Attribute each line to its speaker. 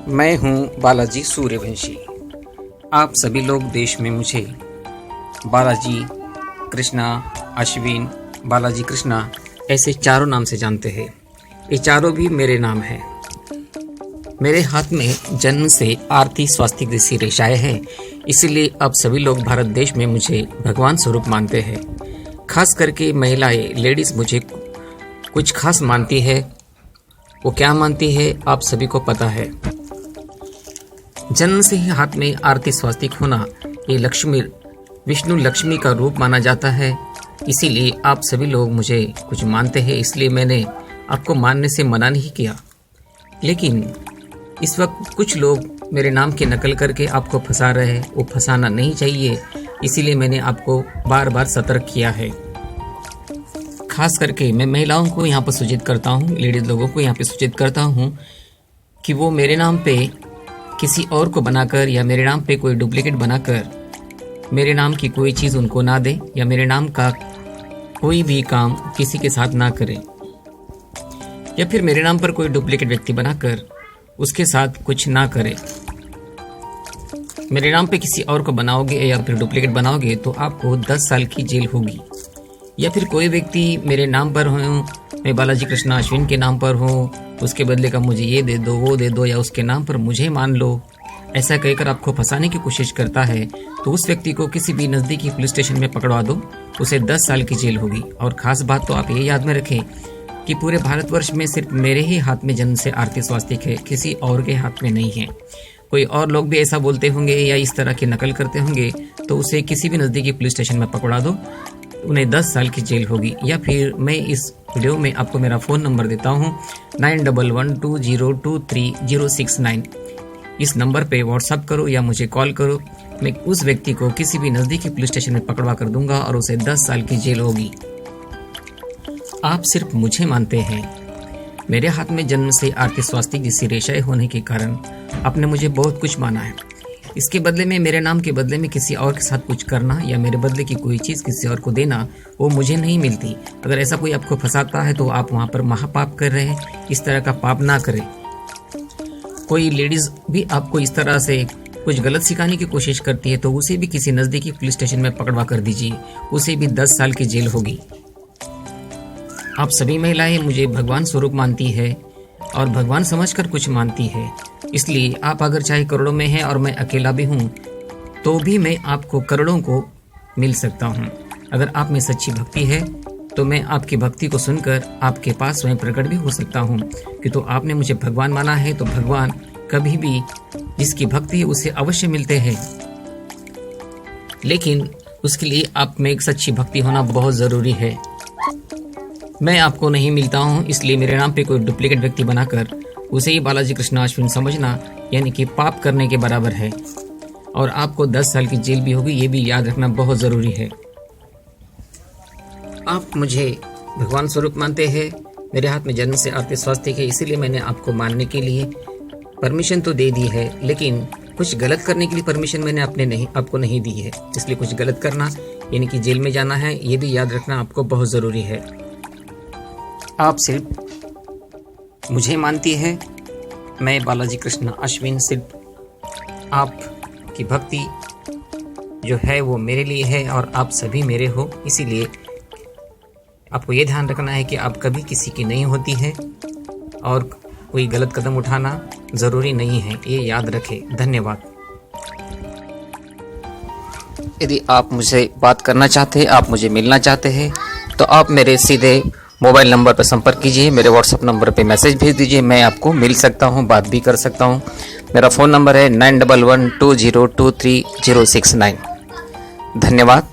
Speaker 1: मैं हूं बालाजी सूर्यवंशी। आप सभी लोग देश में मुझे बालाजी कृष्णा अश्विन, बालाजी कृष्णा ऐसे चारों नाम से जानते हैं। ये चारों भी मेरे नाम हैं। मेरे हाथ में जन्म से आरती स्वास्तिक जैसी रेखाएं हैं, इसीलिए अब सभी लोग भारत देश में मुझे भगवान स्वरूप मानते हैं। खास करके महिलाएं, लेडीज मुझे कुछ खास मानती है। वो क्या मानती है आप सभी को पता है। जन्म से ही हाथ में आरती स्वास्तिक होना ये विष्णु लक्ष्मी का रूप माना जाता है। इसीलिए आप सभी लोग मुझे कुछ मानते हैं, इसलिए मैंने आपको मानने से मना नहीं किया। लेकिन इस वक्त कुछ लोग मेरे नाम की नकल करके आपको फंसा रहे हैं। वो फंसाना नहीं चाहिए, इसीलिए मैंने आपको बार बार सतर्क किया है। खास करके मैं महिलाओं को यहाँ पर सूचित करता हूँ, लेडीज लोगों को यहाँ पे सूचित करता हूँ कि वो मेरे नाम पे किसी और को बनाकर या मेरे नाम पे कोई डुप्लीकेट बनाकर मेरे नाम की कोई चीज़ उनको ना दे, या मेरे नाम का कोई भी काम किसी के साथ ना करें, या फिर मेरे नाम पर कोई डुप्लीकेट व्यक्ति बनाकर उसके साथ कुछ ना करे। मेरे नाम पे किसी और को बनाओगे या फिर डुप्लीकेट बनाओगे तो आपको 10 साल की जेल होगी। या फिर कोई व्यक्ति मेरे नाम पर हो, मैं बालाजी कृष्णा अश्विन के नाम पर हो, उसके बदले का मुझे ये दे दो, वो दे दो, या उसके नाम पर मुझे मान लो, ऐसा कहकर आपको फंसाने की कोशिश करता है तो उस व्यक्ति को किसी भी नज़दीकी पुलिस स्टेशन में पकड़वा दो, उसे 10 साल की जेल होगी। और ख़ास बात तो आप ये याद में रखें कि पूरे भारतवर्ष में सिर्फ मेरे ही हाथ में जन्म से आरती स्वास्तिक है, किसी और के हाथ में नहीं है। कोई और लोग भी ऐसा बोलते होंगे या इस तरह की नकल करते होंगे तो उसे किसी भी नज़दीकी पुलिस स्टेशन में पकड़ा दो, उन्हें 10 साल की जेल होगी। या फिर मैं इस वीडियो में आपको मेरा फ़ोन नंबर देता हूँ 9112023069। इस नंबर पे व्हाट्सअप करो या मुझे कॉल करो। मैं उस व्यक्ति को किसी भी नज़दीकी पुलिस स्टेशन में पकड़वा कर दूंगा और उसे 10 साल की जेल होगी। आप सिर्फ मुझे मानते हैं। मेरे हाथ में जन्म से आरती स्वास्तिक जैसी रेखाएं होने के कारण आपने मुझे बहुत कुछ माना है। इसके बदले में, मेरे नाम के बदले में किसी और के साथ कुछ करना या मेरे बदले की कोई चीज़ किसी और को देना, वो मुझे नहीं मिलती। अगर ऐसा कोई आपको फंसाता है तो आप वहाँ पर महापाप कर रहे हैं। इस तरह का पाप ना करें। कोई लेडीज़ भी आपको इस तरह से कुछ गलत सिखाने की कोशिश करती है तो उसे भी किसी नज़दीकी पुलिस स्टेशन में पकड़वा कर दीजिए, उसे भी 10 साल की जेल होगी। आप सभी महिलाएं मुझे भगवान स्वरूप मानती है और भगवान समझकर कुछ मानती है, इसलिए आप अगर चाहे करोड़ों में हैं और मैं अकेला भी हूँ तो भी मैं आपको करोड़ों को मिल सकता हूँ। अगर आप में सच्ची भक्ति है तो मैं आपकी भक्ति को सुनकर आपके पास स्वयं प्रकट भी हो सकता हूँ। कि तो आपने मुझे भगवान माना है तो भगवान कभी भी जिसकी भक्ति है उसे अवश्य मिलते हैं, लेकिन उसके लिए आप में एक सच्ची भक्ति होना बहुत ज़रूरी है। मैं आपको नहीं मिलता हूँ, इसलिए मेरे नाम पे कोई डुप्लीकेट व्यक्ति बनाकर उसे ही बालाजी कृष्णा अश्विन समझना यानी कि पाप करने के बराबर है और आपको 10 साल की जेल भी होगी। ये भी याद रखना बहुत ज़रूरी है। आप मुझे भगवान स्वरूप मानते हैं। मेरे हाथ में जन्म से आरती स्वास्तिक है, इसीलिए मैंने आपको मानने के लिए परमिशन तो दे दी है, लेकिन कुछ गलत करने के लिए परमिशन मैंने आपको नहीं दी है। इसलिए कुछ गलत करना यानी कि जेल में जाना है, ये भी याद रखना आपको बहुत ज़रूरी है। आप सिर्फ मुझे मानती है। मैं बालाजी कृष्णा अश्विन सिर्फ आपकी भक्ति जो है वो मेरे लिए है और आप सभी मेरे हो। इसीलिए आपको ये ध्यान रखना है कि आप कभी किसी की नहीं होती है और कोई गलत कदम उठाना ज़रूरी नहीं है, ये याद रखें। धन्यवाद। यदि आप मुझसे बात करना चाहते हैं, आप मुझे मिलना चाहते हैं तो आप मेरे सीधे मोबाइल नंबर पर संपर्क कीजिए। मेरे व्हाट्सएप नंबर पे मैसेज भेज दीजिए, मैं आपको मिल सकता हूँ, बात भी कर सकता हूँ। मेरा फ़ोन नंबर है 9112023069। धन्यवाद।